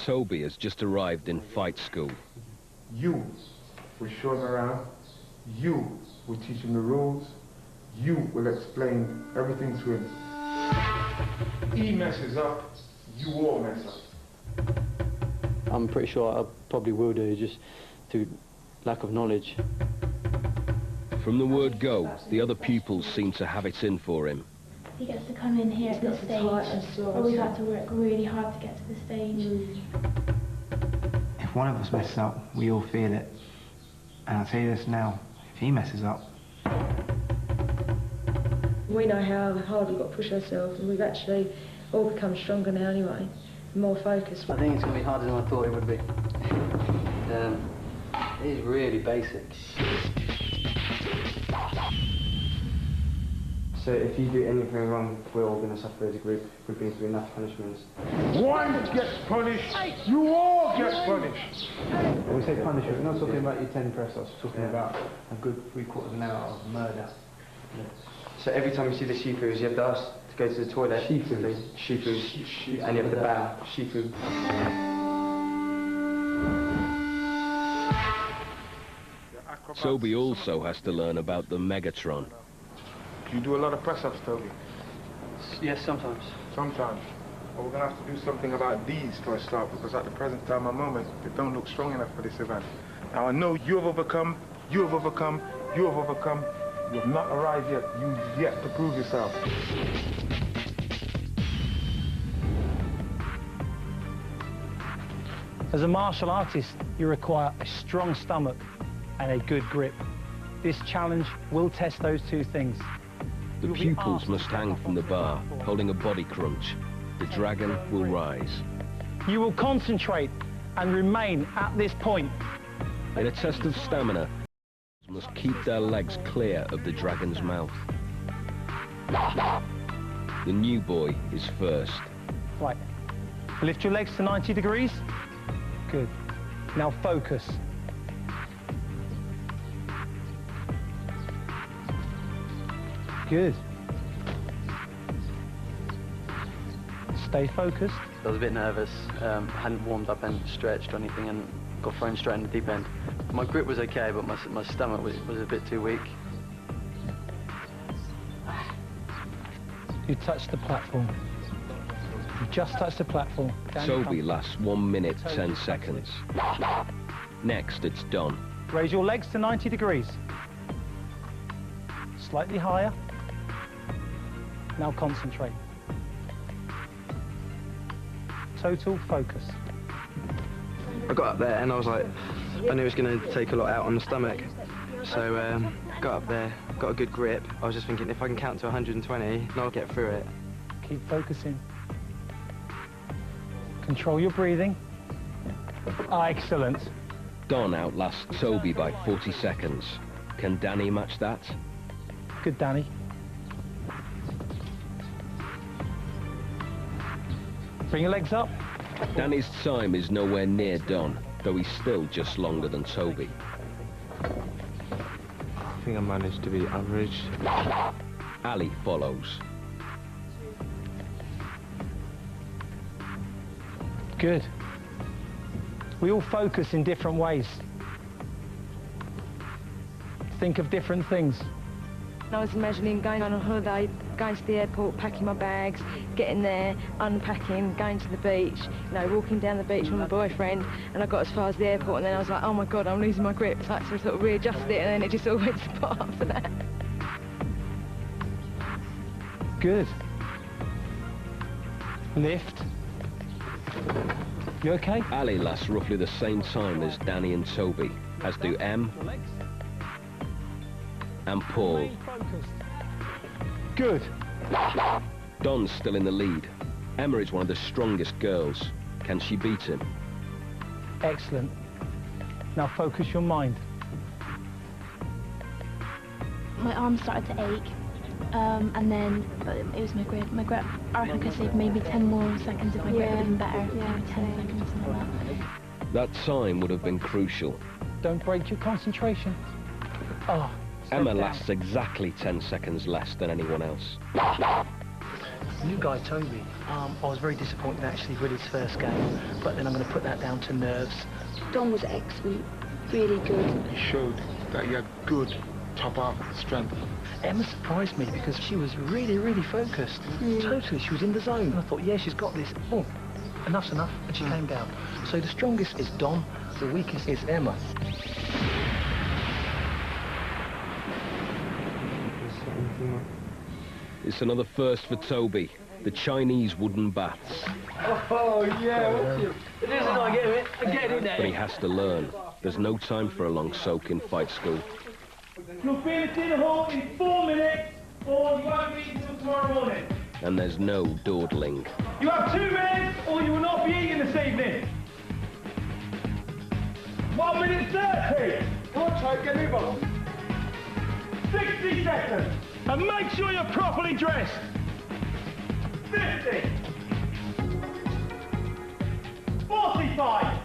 Toby has just arrived in fight school. You will show him around. You will teach him the rules. You will explain everything to him. He messes up, you all mess up. I'm pretty sure I probably will do, just through lack of knowledge. From the word go, the other pupils seem to have it in for him. He gets to come in here at this stage, but we've had to work really hard to get to this stage. If one of us messes up, we all feel it. And I'll tell you this now, if he messes up... We know how hard we've got to push ourselves, and we've actually all become stronger now anyway, more focused. I think it's going to be harder than I thought it would be. It is really basic. So if you do anything wrong, we're all going to suffer as a group. We've been through enough punishments. One gets punished, you all get punished. When we say punishment, we're not talking about your 10 press-ups, we're talking about a good 3/4 of an hour of murder. So every time you see the Shifus, you have to ask to go to the toilet. Shifus. And you have to bow. Shifu. Toby also has to learn about the Megatron. You do a lot of press-ups, Toby? Yes, sometimes. Sometimes. Well, we're going to have to do something about these for a start, because at the present time and moment, they don't look strong enough for this event. Now I know you have overcome, you have overcome, you have overcome. You have not arrived yet. You've yet to prove yourself. As a martial artist, you require a strong stomach and a good grip. This challenge will test those two things. The pupils must hang from the bar, holding a body crunch. The dragon will rise. You will concentrate and remain at this point. In a test of stamina, must keep their legs clear of the dragon's mouth. The new boy is first. Right. Lift your legs to 90 degrees. Good. Now focus. Good. Stay focused. I was a bit nervous. Hadn't warmed up and stretched or anything, and got thrown straight in the deep end. My grip was okay, but my stomach was a bit too weak. You touched the platform. You just touched the platform. Toby lasts 1 minute 10 seconds. Next, it's Don. Raise your legs to 90 degrees. Slightly higher. Now concentrate. Total focus. I got up there and I was like, I knew it was going to take a lot out on the stomach. So got up there, got a good grip. I was just thinking, if I can count to 120, I'll get through it. Keep focusing. Control your breathing. Excellent. Don outlasts Toby by 40 seconds. Can Danny match that? Good, Danny. Bring your legs up. Danny's time is nowhere near Don, though he's still just longer than Toby. I think I managed to be average. Ali follows. Good. We all focus in different ways. Think of different things. I was imagining going on a holiday, going to the airport, packing my bags, getting there, unpacking, going to the beach, you know, walking down the beach with my boyfriend, and I got as far as the airport, and then I was like, oh my God, I'm losing my grip. So I sort of readjusted it, and then it just all went to pot after that. Good. Lift. You okay? Ali lasts roughly the same time as Danny and Toby, as do Em and Paul. Good. Don's still in the lead. Emma is one of the strongest girls. Can she beat him? Excellent. Now focus your mind. My arm started to ache, and then it was my grip. My grip, I reckon I could save maybe 10 more seconds if my grip had been better. Yeah, 10 seconds, something like that. That time would have been crucial. Don't break your concentration. Oh, Emma lasts exactly 10 seconds less than anyone else. New guy, Toby. I was very disappointed actually with his first game, but then I'm going to put that down to nerves. Don was excellent, really good. He showed that he had good top half strength. Emma surprised me because she was really, really focused. Totally, she was in the zone. And I thought, yeah, she's got this. Oh, enough's enough, and she came down. So the strongest is Don, the weakest is Emma. It's another first for Toby, the Chinese wooden baths. Oh, yeah, it isn't I get it. I get it now. But he has to learn. There's no time for a long soak in fight school. You'll be in the dinner hall in 4 minutes, or you won't be until tomorrow morning. And there's no dawdling. You have 2 minutes, or you will not be eating this evening. 1 minute 30. Come on, Toby, get move on. 60 seconds. And make sure you're properly dressed. 50. 45.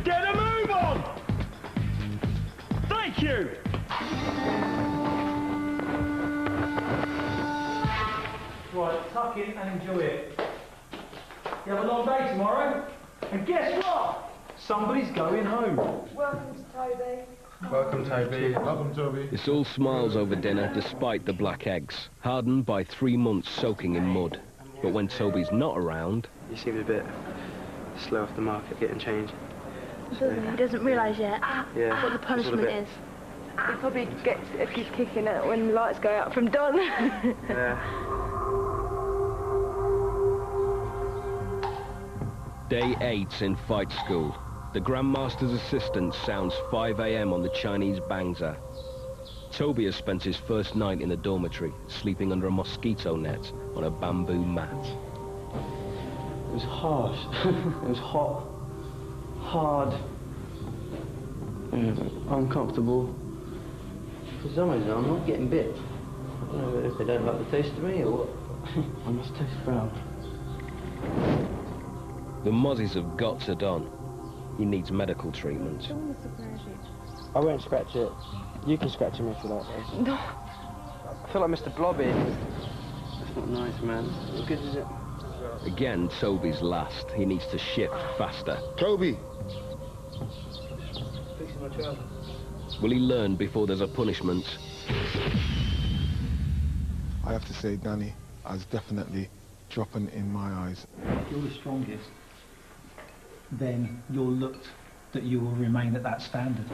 Get a move on. Thank you. Right, tuck in and enjoy it. You have a long day tomorrow. And guess what? Somebody's going home. Welcome to Toby. Welcome, Toby. Welcome, Toby. It's all smiles over dinner, despite the black eggs, hardened by 3 months soaking in mud. But when Toby's not around... You seem a bit slow off the mark at getting changed. He doesn't realise yet Yeah, what the punishment is. He probably gets a good kicking out when the lights go out from Don. Yeah. Day 8 in fight school. The Grandmaster's assistant sounds 5 a.m. on the Chinese Bangsa. Toby has spent his first night in the dormitory, sleeping under a mosquito net on a bamboo mat. It was harsh. It was hot, hard, uncomfortable. For some reason, I'm not getting bit. I don't know if they don't like the taste of me or what. I must taste brown. The mozzies have got to Don. He needs medical treatment. I won't scratch it. You can scratch him if you like, though. No. I feel like Mr. Blobby. That's not nice, man. What good is it? Again, Toby's last. He needs to shift faster. Toby! Fixing my trousers. Will he learn before there's a punishment? I have to say, Danny, I was definitely dropping in my eyes. If you're the strongest, then you're looked that you will remain at that standard.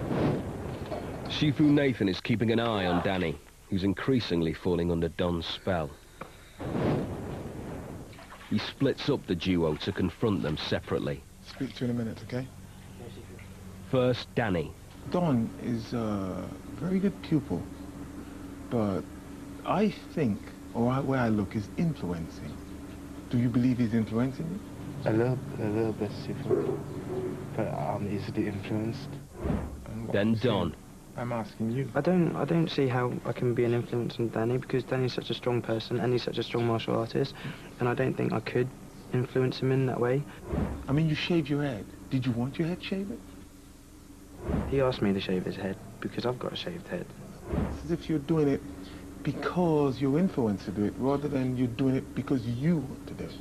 Shifu Nathan is keeping an eye on Danny, who's increasingly falling under Don's spell. He splits up the duo to confront them separately. Speak to you in a minute, okay? First, Danny. Don is a very good pupil, but I think, or where I look, is influencing. Do you believe he's influencing you? A little bit, Sifu. But I'm easily influenced. Then Don. I'm asking you. I don't see how I can be an influence on Danny because Danny's such a strong person and he's such a strong martial artist, and I don't think I could influence him in that way. I mean, you shaved your head. Did you want your head shaved? He asked me to shave his head because I've got a shaved head. It's as if you're doing it because you're influenced to do it, rather than you're doing it because you want to do it.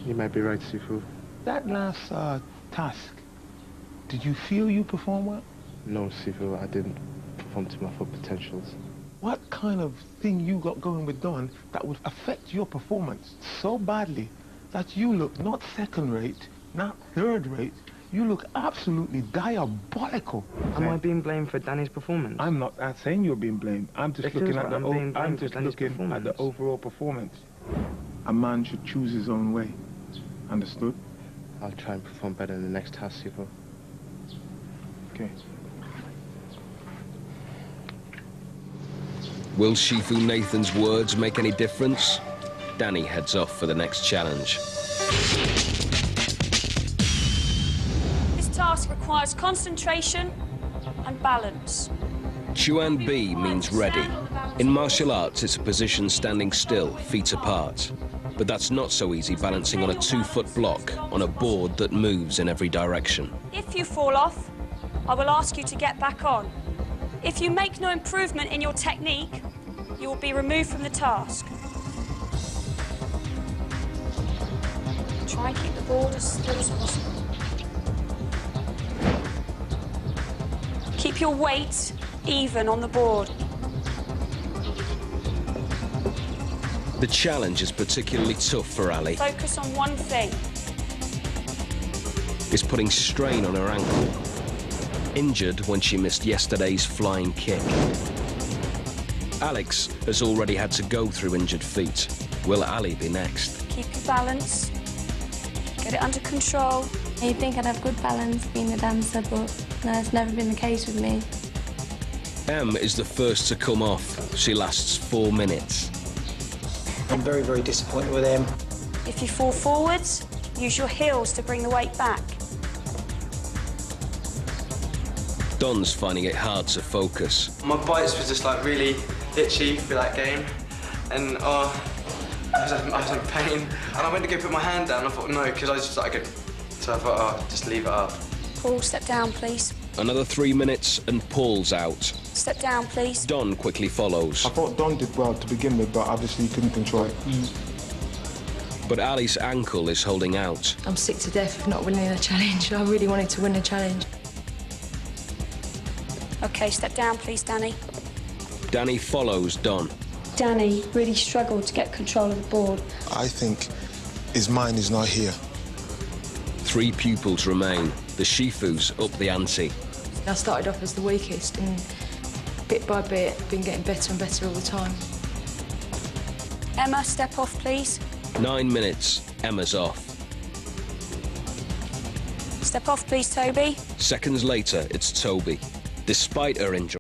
You might be right, Sifu. That last task, did you feel you performed well? No, Sifu, I didn't perform to my full potentials. What kind of thing you got going with Don that would affect your performance so badly that you look not second rate, not third rate, you look absolutely diabolical. Am I being blamed for Danny's performance? I'm not saying you're being blamed. I'm just looking at the overall performance. A man should choose his own way. Understood? I'll try and perform better in the next task, Sifu. Okay. Will Shifu Nathan's words make any difference? Danny heads off for the next challenge. This task requires concentration and balance. Chuan Bi means ready. In martial arts, it's a position standing still, feet apart. But that's not so easy balancing on a 2-foot block on a board that moves in every direction. If you fall off, I will ask you to get back on. If you make no improvement in your technique, you will be removed from the task. Try and keep the board as still as possible. Keep your weight even on the board. The challenge is particularly tough for Ali. Focus on one thing. It's putting strain on her ankle. Injured when she missed yesterday's flying kick. Alex has already had to go through injured feet. Will Ali be next? Keep your balance. Get it under control. You'd think I'd have good balance being a dancer, but no, it's never been the case with me. Em is the first to come off. She lasts 4 minutes. I'm very, very disappointed with them. If you fall forwards, use your heels to bring the weight back. Don's finding it hard to focus. My bites were just like really itchy for that game, and I was in pain. And I went to go put my hand down, and I thought no, because I just like it. So I thought, oh, just leave it up. Paul, step down, please. Another 3 minutes and Paul's out. Step down, please. Don quickly follows. I thought Don did well to begin with, but obviously he couldn't control it. But Ali's ankle is holding out. I'm sick to death of not winning a challenge. I really wanted to win a challenge. OK, step down, please, Danny. Danny follows Don. Danny really struggled to get control of the board. I think his mind is not here. 3 pupils remain. The Shifu's up the ante. I started off as the weakest, and bit by bit, been getting better and better all the time. Emma, step off, please. 9 minutes. Emma's off. Step off, please, Toby. Seconds later, it's Toby. Despite her injury,